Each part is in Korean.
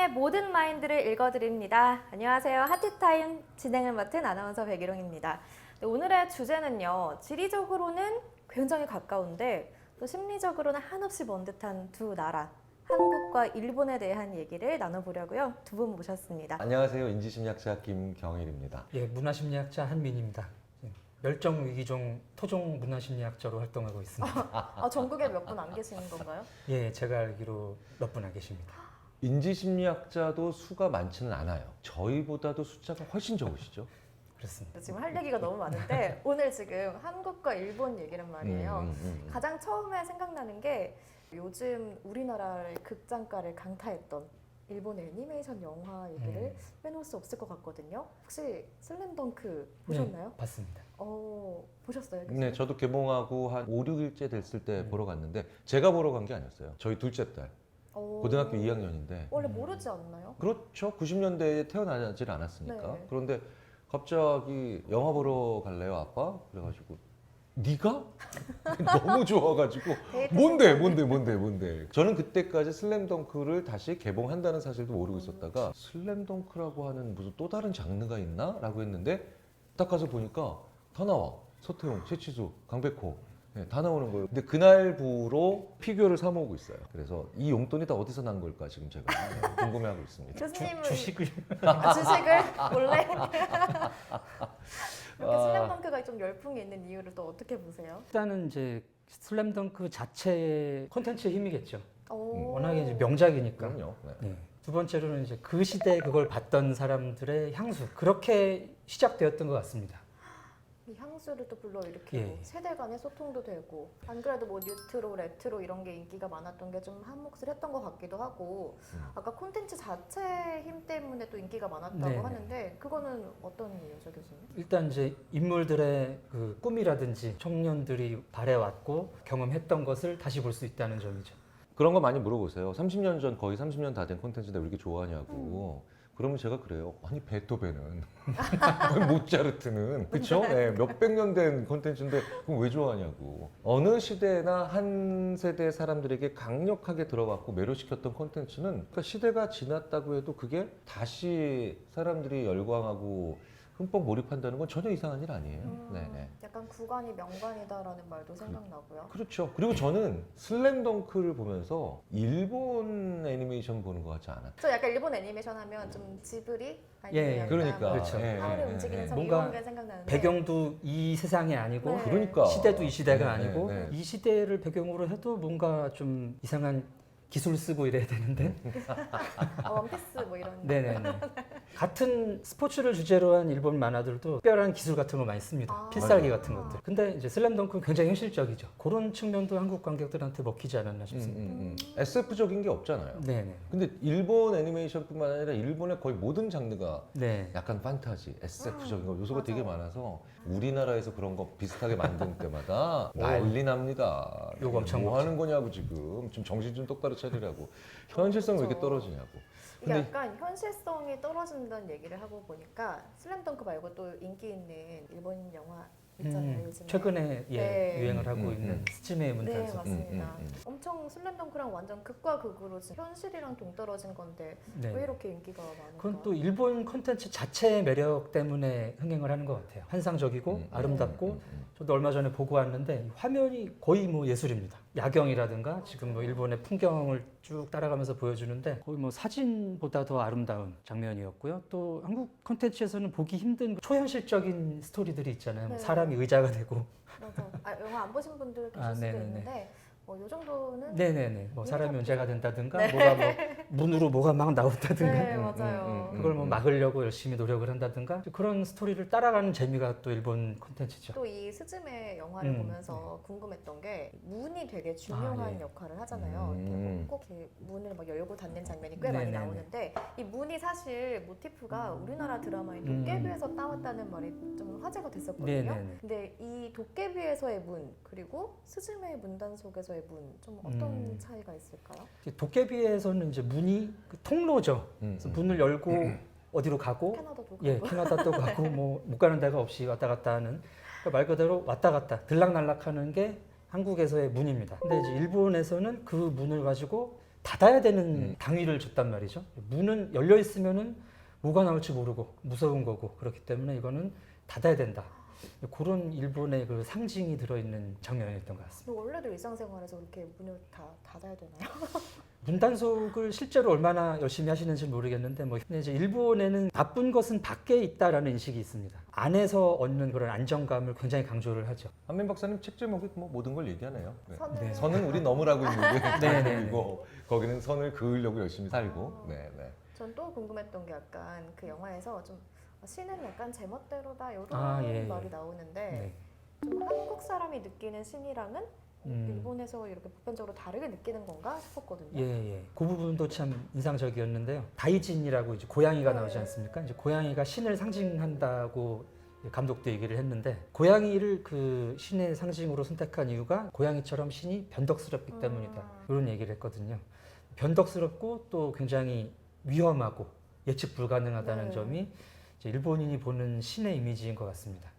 여러분의 모든 마인드를 읽어드립니다. 안녕하세요. 하티타임 진행을 맡은 아나운서 백일홍입니다. 네, 오늘의 주제는요. 지리적으로는 굉장히 가까운데 또 심리적으로는 한없이 먼 듯한 두 나라, 한국과 일본에 대한 얘기를 나눠보려고요. 두 분 모셨습니다. 안녕하세요. 인지심리학자 김경일입니다. 예, 문화심리학자 한민입니다. 예, 멸종위기종 토종 문화심리학자로 활동하고 있습니다. 전국에 몇 분 안 계시는 건가요? 예, 제가 알기로 몇 분 안 계십니다. 인지심리학자도 수가 많지는 않아요. 저희보다도 숫자가 훨씬 적으시죠? 그렇습니다. 지금 할 얘기가 너무 많은데 오늘 지금 한국과 일본 얘기란 말이에요. 가장 처음에 생각나는 게 요즘 우리나라의 극장가를 강타했던 일본의 애니메이션 영화 얘기를 빼놓을 수 없을 것 같거든요. 혹시 슬램덩크 보셨나요? 네, 봤습니다. 보셨어요? 네, 저도 개봉하고 한 5, 6일째 됐을 때 보러 갔는데 제가 보러 간 게 아니었어요. 저희 둘째 딸, 고등학교 2학년인데 원래 모르지 않나요? 그렇죠. 90년대에 태어나질 않았으니까. 네. 그런데 갑자기 영화 보러 갈래요, 아빠? 그래가지고 네가? 너무 좋아가지고 데이트 뭔데? 저는 그때까지 슬램덩크를 다시 개봉한다는 사실도 모르고 있었다가 슬램덩크라고 하는 무슨 또 다른 장르가 있나? 라고 했는데 딱 가서 보니까 다 나와. 서태웅, 최치수, 강백호 네, 다 나오는 거예요. 근데 그날부로 피규어를 사 모으고 있어요. 그래서 이 용돈이 다 어디서 난 걸까 지금 제가 궁금해하고 있습니다. 교수님은 주식을 주식을 몰래 이렇게 슬램덩크가 좀 열풍이 있는 이유를 또 어떻게 보세요? 일단은 이제 슬램덩크 자체의 콘텐츠의 힘이겠죠. 오. 워낙에 이제 명작이니까. 그럼요. 네. 네. 두 번째로는 이제 그 시대에 그걸 봤던 사람들의 향수 그렇게 시작되었던 것 같습니다. 이 향수를 또 불러일으키고 예. 세대 간의 소통도 되고 안 그래도 뭐 뉴트로, 레트로 이런 게 인기가 많았던 게 좀 한몫을 했던 것 같기도 하고 아까 콘텐츠 자체의 힘 때문에 또 인기가 많았다고 네네. 하는데 그거는 어떤 이유죠, 교수님? 일단 이제 인물들의 그 꿈이라든지 청년들이 바래왔고 경험했던 것을 다시 볼 수 있다는 점이죠. 그런 거 많이 물어보세요. 30년 전 거의 30년 다 된 콘텐츠인데 왜 이렇게 좋아하냐고. 그러면 제가 그래요. 아니 베토벤은, 아니, 모차르트는 그쵸? 네, 몇백 년 된 콘텐츠인데 그럼 왜 좋아하냐고. 어느 시대나 한 세대 사람들에게 강력하게 들어왔고 매료시켰던 콘텐츠는 그러니까 시대가 지났다고 해도 그게 다시 사람들이 열광하고 흠뻑 몰입한다는 건 전혀 이상한 일 아니에요. 네네. 약간 구간이 명관이다라는 말도 생각나고요. 그렇죠. 그리고 저는 슬램덩크를 보면서 일본 애니메이션 보는 것 같지 않았어요. 저 약간 일본 애니메이션 하면 좀 지브리 아니면 예, 약간 그러니까. 그렇죠. 하울의 움직이는 성 뭔가 이런 게 생각나는데 배경도 이 세상이 아니고 네. 그러니까. 시대도 이 시대가 네, 아니고 네, 네. 이 시대를 배경으로 해도 뭔가 좀 이상한 기술 쓰고 이래야 되는데 원피스 뭐 이런 네네네. 같은 스포츠를 주제로 한 일본 만화들도 특별한 기술 같은 거 많이 씁니다. 필살기 맞아요. 같은 것들. 근데 이제 슬램덩크는 굉장히 현실적이죠. 그런 측면도 한국 관객들한테 먹히지 않았나 싶습니다. SF적인 게 없잖아요. 네네. 근데 일본 애니메이션뿐만 아니라 일본의 거의 모든 장르가 네. 약간 판타지, SF적인 거 요소가 맞아요. 되게 많아서 우리나라에서 그런 거 비슷하게 만들 때마다 난리 납니다. 욕 엄청 뭐 먹죠. 하는 거냐고 지금 정신 좀 똑바로 차리라고. 현실성 왜 이렇게 떨어지냐고. 이게 근데 약간 현실성이 떨어진다는 얘기를 하고 보니까 슬램덩크 말고 또 인기 있는 일본 영화 있잖아요. 요즘에. 최근에 예, 네. 유행을 하고 있는 스즈메의 네, 문단속. 맞습니다. 엄청 슬램덩크랑 완전 극과 극으로 지금 현실이랑 동떨어진 건데 네. 왜 이렇게 인기가 많을까? 그건 또 일본 콘텐츠 자체의 매력 때문에 흥행을 하는 것 같아요. 환상적이고 아름답고 저도 얼마 전에 보고 왔는데 화면이 거의 뭐 예술입니다. 야경이라든가 지금 뭐 일본의 풍경을 쭉 따라가면서 보여주는데 거의 뭐 사진보다 더 아름다운 장면이었고요. 또 한국 콘텐츠에서는 보기 힘든 초현실적인 스토리들이 있잖아요. 네. 사람이 의자가 되고 맞아. 영화 안 보신 분들 계실 아, 수도 네네네. 있는데 이 정도는 네네네. 뭐 사람이 문제가 된다든가 네. 뭐가 뭐 문으로 뭐가 막 나온다든가 네, 맞아요. 그걸 뭐 막으려고 열심히 노력을 한다든가 그런 스토리를 따라가는 재미가 또 일본 콘텐츠죠. 또 이 스즈메 영화를 보면서 궁금했던 게 문이 되게 중요한 아, 예. 역할을 하잖아요. 이렇게 꼭 이렇게 문을 막 열고 닫는 장면이 꽤 많이 네네네. 나오는데 이 문이 사실 모티프가 우리나라 드라마인 도깨비에서 따왔다는 말이 좀 화제가 됐었거든요. 네네네. 근데 이 도깨비에서의 문 그리고 스즈메의 문단속에서의 문 좀 어떤 차이가 있을까요? 도깨비에서는 이제 문이 그 통로죠. 그래서 문을 열고 어디로 가고 캐나다도 가고 예, 캐나다도 가고 뭐 못 가는 데가 없이 왔다 갔다 하는 그러니까 말 그대로 왔다 갔다 들락날락하는 게 한국에서의 문입니다. 근데 이제 일본에서는 그 문을 가지고 닫아야 되는 당위를 줬단 말이죠. 문은 열려 있으면은 뭐가 나올지 모르고 무서운 거고 그렇기 때문에 이거는 닫아야 된다. 그런 일본의 그 상징이 들어있는 장면이었던 것 같습니다. 그리고 원래도 일상생활에서 이렇게 문을 다 닫아야 되나요? 문단속을 실제로 얼마나 열심히 하시는지 모르겠는데 근데 이제 일본에는 나쁜 것은 밖에 있다라는 인식이 있습니다. 안에서 얻는 그런 안정감을 굉장히 강조를 하죠. 한민 박사님 책 제목이 뭐 모든 걸 얘기하네요. 네. 선을 선은 우리 넘으라고 있는데 네, 네, 그리고 거기는 선을 그으려고 열심히 살고. 네, 네. 전 또 궁금했던 게 약간 그 영화에서 좀 신은 약간 제멋대로다 이런 예, 말이 예. 나오는데 네. 좀 한국 사람이 느끼는 신이랑은 음. 일본에서 이렇게 보편적으로 다르게 느끼는 건가 싶었거든요. 예, 예. 그 부분도 참 인상적이었는데요. 다이진이라고 이제 고양이가 네. 나오지 않습니까? 이제 고양이가 신을 상징한다고 감독도 얘기를 했는데 고양이를 그 신의 상징으로 선택한 이유가 고양이처럼 신이 변덕스럽기 때문이다. 이런 얘기를 했거든요. 변덕스럽고 또 굉장히 위험하고 예측 불가능하다는 네. 점이 이제 일본인이 보는 신의 이미지인 것 같습니다.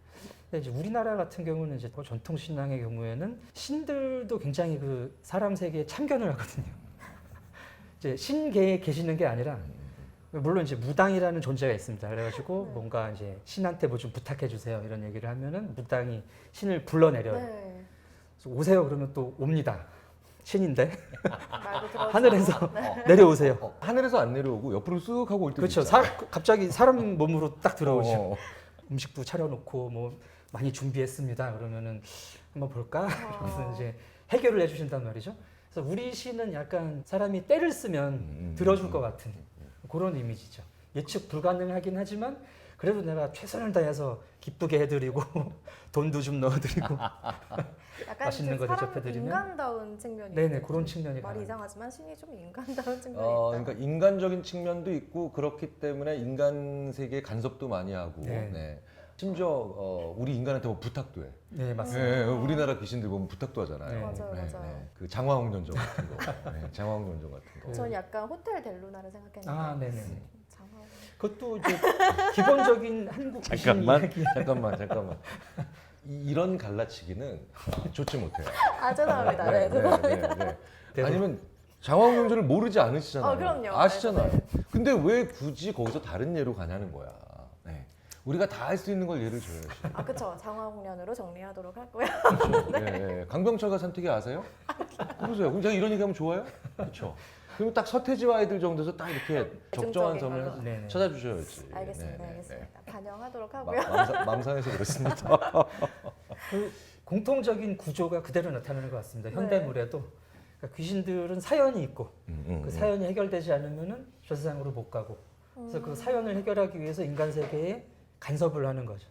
근데 이제 우리나라 같은 경우는 이제 전통 신앙의 경우에는 신들도 굉장히 그 사람 세계에 참견을 하거든요. 이제 신계에 계시는 게 아니라 물론 이제 무당이라는 존재가 있습니다. 그래가지고 네. 뭔가 이제 신한테 뭐 좀 부탁해 주세요 이런 얘기를 하면은 무당이 신을 불러내려요. 네. 그래서 오세요 그러면 또 옵니다. 신인데 말도 들어서 하늘에서 네. 내려오세요. 하늘에서 안 내려오고 옆으로 쓱 하고 올 때도 그렇죠. 있잖아요. 갑자기 사람 몸으로 딱 들어오죠. 어. 음식도 차려놓고 뭐 많이 준비했습니다. 그러면은 한번 볼까? 그래서 이제 해결을 해주신단 말이죠. 그래서 우리 시는 약간 사람이 때를 쓰면 들어줄 것 같은 그런 이미지죠. 예측 불가능하긴 하지만 그래도 내가 최선을 다해서 기쁘게 해드리고 돈도 좀 넣어드리고 약간 맛있는 거 사람 대접해드리면? 인간다운 측면이 네네 있는 그런 측면이 말이 강합니다. 이상하지만 신이 좀 인간다운 측면이 있다. 그러니까 인간적인 측면도 있고 그렇기 때문에 인간 세계에 간섭도 많이 하고 네. 네. 심지어 우리 인간한테 뭐 부탁도 해. 네 맞습니다. 네, 우리나라 귀신들 보면 부탁도 하잖아요. 네. 맞아요, 맞아요. 그 장화홍련정 같은 거. 네, 장화홍련정 같은 거. 전 약간 호텔 델루나를 생각했는데 아 네네. 장화 그것도 이제 기본적인 한국 귀신 잠깐만, 이야기. 잠깐만. 이런 갈라치기는 좋지 못해요. 아 죄송합니다. 네, 죄송합니다. 네. 아니면 장화홍련정을 모르지 않으시잖아요. 그럼요. 아시잖아요. 네, 근데 왜 굳이 거기서 다른 예로 가냐는 거야. 네. 우리가 다 할 수 있는 걸 예를 줘야지. 아 그쵸. 장화홍련으로 정리하도록 하고요. 네. 네. 강병철과 산택이 아세요? 그러세요. 그럼 제가 이런 얘기하면 좋아요? 그렇죠. 그러면 딱 서태지와 아이들 정도에서 딱 이렇게 적정한 대중적인 점을 걸로. 네네. 찾아주셔야지. 알겠습니다. 네, 네, 알겠습니다. 반영하도록 네. 하고요. 망상해서 그렇습니다. 그 공통적인 구조가 그대로 나타나는 것 같습니다. 네. 현대물에도 그러니까 귀신들은 사연이 있고 그 음. 사연이 해결되지 않으면은 저 세상으로 못 가고 그래서 그 사연을 해결하기 위해서 인간 세계에 간섭을 하는 거죠.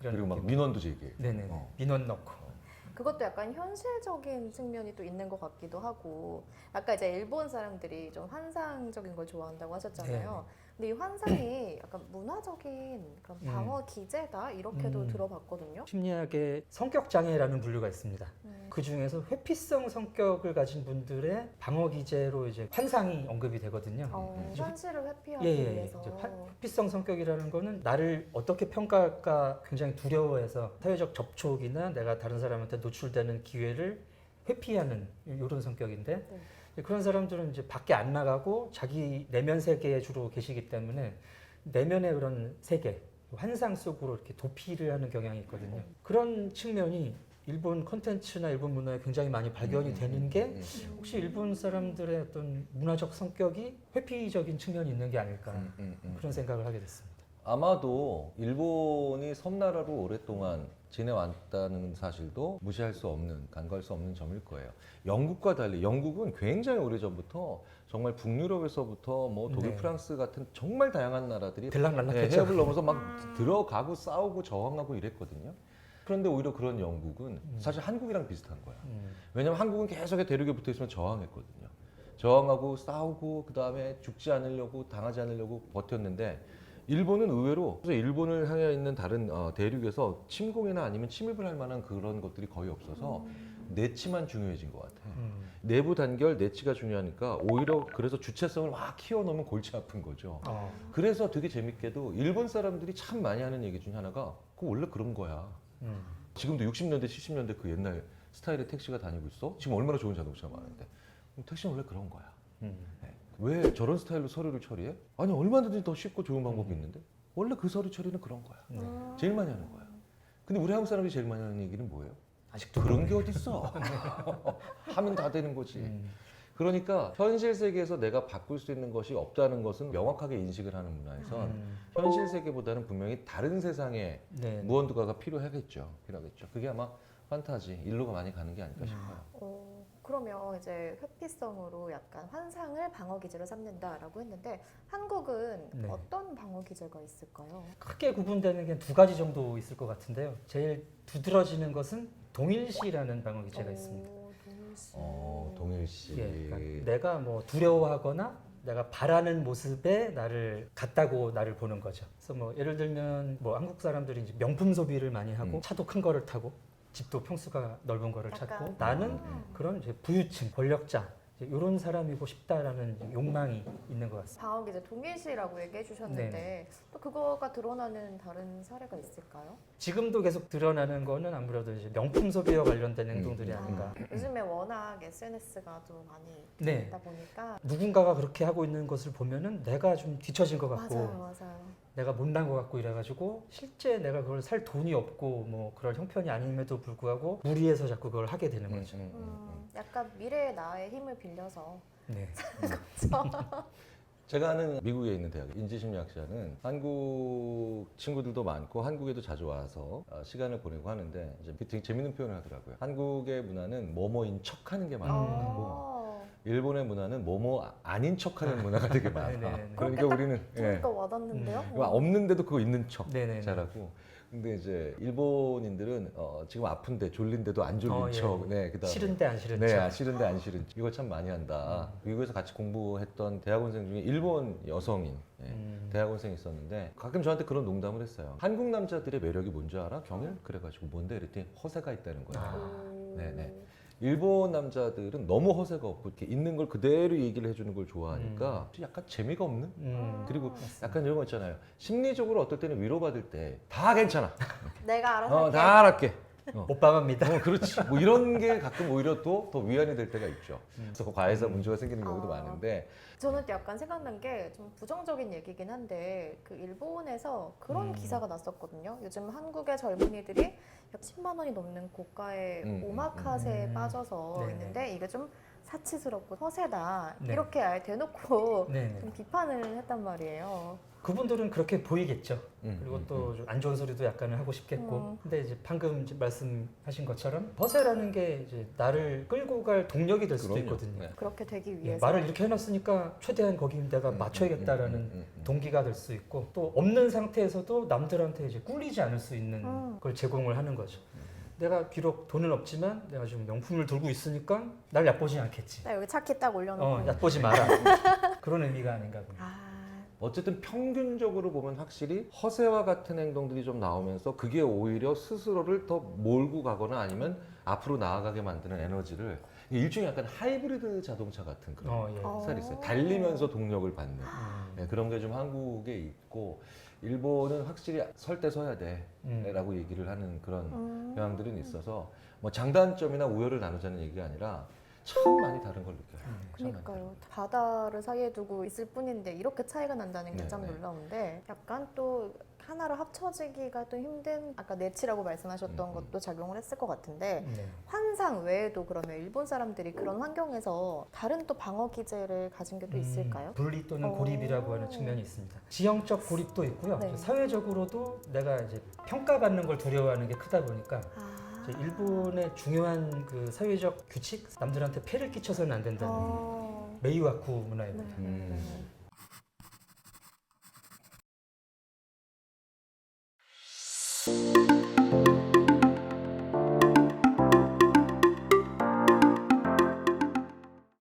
이런 그리고 막 느낌. 민원도 제기해. 네네 어. 민원 넣고 그것도 약간 현실적인 측면이 또 있는 것 같기도 하고, 아까 이제 일본 사람들이 좀 환상적인 걸 좋아한다고 하셨잖아요. 근데 이 환상이 약간 문화적인 그런 방어 기제다 이렇게도 들어봤거든요. 심리학의 성격 장애라는 분류가 있습니다. 음. 그 중에서 회피성 성격을 가진 분들의 방어 기제로 이제 환상이 언급이 되거든요. 현실을 회피하기 예. 위해서. 이제 회피성 성격이라는 거는 나를 어떻게 평가할까 굉장히 두려워해서 사회적 접촉이나 내가 다른 사람한테 노출되는 기회를 회피하는 이런 성격인데 그런 사람들은 이제 밖에 안 나가고 자기 내면 세계에 주로 계시기 때문에 내면의 그런 세계, 환상 속으로 이렇게 도피를 하는 경향이 있거든요. 그런 측면이 일본 콘텐츠나 일본 문화에 굉장히 많이 발견이 되는 게 혹시 일본 사람들의 어떤 문화적 성격이 회피적인 측면이 있는 게 아닐까 그런 생각을 하게 됐습니다. 아마도 일본이 섬나라로 오랫동안 지내왔다는 사실도 무시할 수 없는, 간과할 수 없는 점일 거예요. 영국과 달리 영국은 굉장히 오래전부터 정말 북유럽에서부터 뭐 독일, 네. 프랑스 같은 정말 다양한 나라들이 들락날락했죠. 해협을 넘어서 막 들어가고 싸우고 저항하고 이랬거든요. 그런데 오히려 그런 영국은 사실 한국이랑 비슷한 거야. 왜냐면 한국은 계속해 대륙에 붙어 있으면 저항했거든요. 저항하고 싸우고 그 다음에 죽지 않으려고 당하지 않으려고 버텼는데 일본은 의외로 그래서 일본을 향해 있는 다른 대륙에서 침공이나 아니면 침입을 할 만한 그런 것들이 거의 없어서 내치만 중요해진 것 같아요. 내부 단결 내치가 중요하니까 오히려 그래서 주체성을 막 키워놓으면 골치 아픈 거죠. 그래서 되게 재밌게도 일본 사람들이 참 많이 하는 얘기 중에 하나가 그거 원래 그런 거야. 지금도 60년대 70년대 그 옛날 스타일의 택시가 다니고 있어? 지금 얼마나 좋은 자동차가 많은데 택시는 원래 그런 거야. 왜 저런 스타일로 서류를 처리해? 아니 얼마든지 더 쉽고 좋은 방법이 있는데 원래 그 서류 처리는 그런 거야. 네. 제일 많이 하는 거야. 근데 우리 한국 사람이 제일 많이 하는 얘기는 뭐예요? 아직도 그런 게 어딨어. 하면 다 되는 거지. 그러니까 현실 세계에서 내가 바꿀 수 있는 것이 없다는 것은 명확하게 인식을 하는 문화에선 현실 세계보다는 분명히 다른 세상에 네. 무언가가 필요하겠죠. 그게 아마 판타지, 일로가 많이 가는 게 아닐까 싶어요. 그러면 이제 회피성으로 약간 환상을 방어 기제로 삼는다라고 했는데 한국은 네. 어떤 방어 기제가 있을까요? 크게 구분되는 게 두 가지 정도 있을 것 같은데요. 제일 두드러지는 것은 동일시라는 방어 기제가 있습니다. 동일시. 동일시. 예, 그러니까 내가 뭐 두려워하거나 내가 바라는 모습에 나를 같다고 나를 보는 거죠. 그래서 뭐 예를 들면 뭐 한국 사람들이 이제 명품 소비를 많이 하고 차도 큰 거를 타고 집도 평수가 넓은 거를 약간 찾고 나는 그런 이제 부유층, 권력자 이런 사람이고 싶다라는 욕망이 있는 것 같습니다. 방어 기제 동일시라고 얘기해 주셨는데 또 그거가 드러나는 다른 사례가 있을까요? 지금도 계속 드러나는 거는 아무래도 이제 명품 소비와 관련된 행동들이 음. 아닌가. 요즘에 워낙 SNS가 좀 많이 네. 있다 보니까 누군가가 그렇게 하고 있는 것을 보면은 내가 좀 뒤처진 것 같고 맞아요. 내가 못난 것 같고 이래가지고 실제 내가 그걸 살 돈이 없고 뭐 그럴 형편이 아님에도 불구하고 무리해서 자꾸 그걸 하게 되는 거죠. 약간 미래의 나의 힘을 빌려서 네. 제가 아는 미국에 있는 대학 인지심리학자는 한국 친구들도 많고 한국에도 자주 와서 시간을 보내고 하는데 이제 되게 재밌는 표현을 하더라고요. 한국의 문화는 뭐뭐인 척하는 게 많고 일본의 문화는 뭐뭐 아닌 척하는 문화가 되게 많아. 네네네. 그러니까 우리는 그러니까 와닿는데요? 없는데도 그거 있는 척 네네네. 잘하고. 근데 이제 일본인들은 지금 아픈데 졸린데도 안 졸린 척. 예. 네, 그다음에 싫은데 안 싫은 네, 척. 싫은데 안 싫은 척. 이걸 참 많이 한다. 미국에서 같이 공부했던 대학원생 중에 일본 여성인 대학원생이 있었는데 가끔 저한테 그런 농담을 했어요. 한국 남자들의 매력이 뭔지 알아? 경일? 그래가지고 뭔데? 이랬더니 허세가 있다는 거예요. 네네. 일본 남자들은 너무 허세가 없고 이렇게 있는 걸 그대로 얘기를 해주는 걸 좋아하니까 약간 재미가 없는? 그리고 약간 이런 거 있잖아요. 심리적으로 어떨 때는 위로받을 때 다 괜찮아. 내가 알아서 할게. 다 알았게. 못 박합니다. 그렇지. 뭐 이런 게 가끔 오히려 또 더 위안이 될 때가 있죠. 그래서 과에서 문제가 생기는 경우도 많은데 저는 또 약간 생각난 게 좀 부정적인 얘기긴 한데 그 일본에서 그런 기사가 났었거든요. 요즘 한국의 젊은이들이 약 10만 원이 넘는 고가의 오마카세에 빠져서 네네. 있는데 이게 좀 사치스럽고 허세다 네. 이렇게 아예 대놓고 네네. 좀 비판을 했단 말이에요. 그분들은 그렇게 보이겠죠. 음, 그리고 또 안 좋은 소리도 약간은 하고 싶겠고. 음. 근데 이제 방금 이제 말씀하신 것처럼 허세라는 게 이제 나를 끌고 갈 동력이 될 수도 그럼요. 있거든요. 네. 그렇게 되기 예, 위해서 말을 이렇게 해놨으니까 최대한 거기 내가 맞춰야겠다라는 동기가 될 수 있고 또 없는 상태에서도 남들한테 이제 꿀리지 않을 수 있는 걸 제공을 하는 거죠. 내가 비록 돈은 없지만 내가 지금 명품을 들고 있으니까 날 얕보지 않겠지. 딱 여기 차키 딱 올려놓고 얕보지 마라. 그런 의미가 아닌가 봅니다. 어쨌든 평균적으로 보면 확실히 허세와 같은 행동들이 좀 나오면서 그게 오히려 스스로를 더 몰고 가거나 아니면 앞으로 나아가게 만드는 에너지를 일종의 약간 하이브리드 자동차 같은 그런 예. 스타일이 있어요. 달리면서 동력을 받는 네, 그런 게 좀 한국에 있고 일본은 확실히 설 때 서야 돼 라고 얘기를 하는 그런 경향들은 있어서 뭐 장단점이나 우열을 나누자는 얘기가 아니라 참 많이 다른 걸 느껴요. 참 많이 그러니까요. 바다를 사이에 두고 있을 뿐인데 이렇게 차이가 난다는 게 참 네, 네. 놀라운데 약간 또 하나로 합쳐지기가 또 힘든 아까 내치라고 말씀하셨던 것도 작용을 했을 것 같은데 네. 환상 외에도 그러면 일본 사람들이 그런 환경에서 다른 또 방어 기제를 가진 게 또 있을까요? 분리 또는 오. 고립이라고 하는 측면이 있습니다. 지형적 고립도 있고요. 네. 사회적으로도 내가 이제 평가받는 걸 두려워하는 게 크다 보니까 아. 이제 일본의 중요한 그 사회적 규칙, 남들한테 폐를 끼쳐서는 안 된다는 메이와쿠 문화입니다. 네.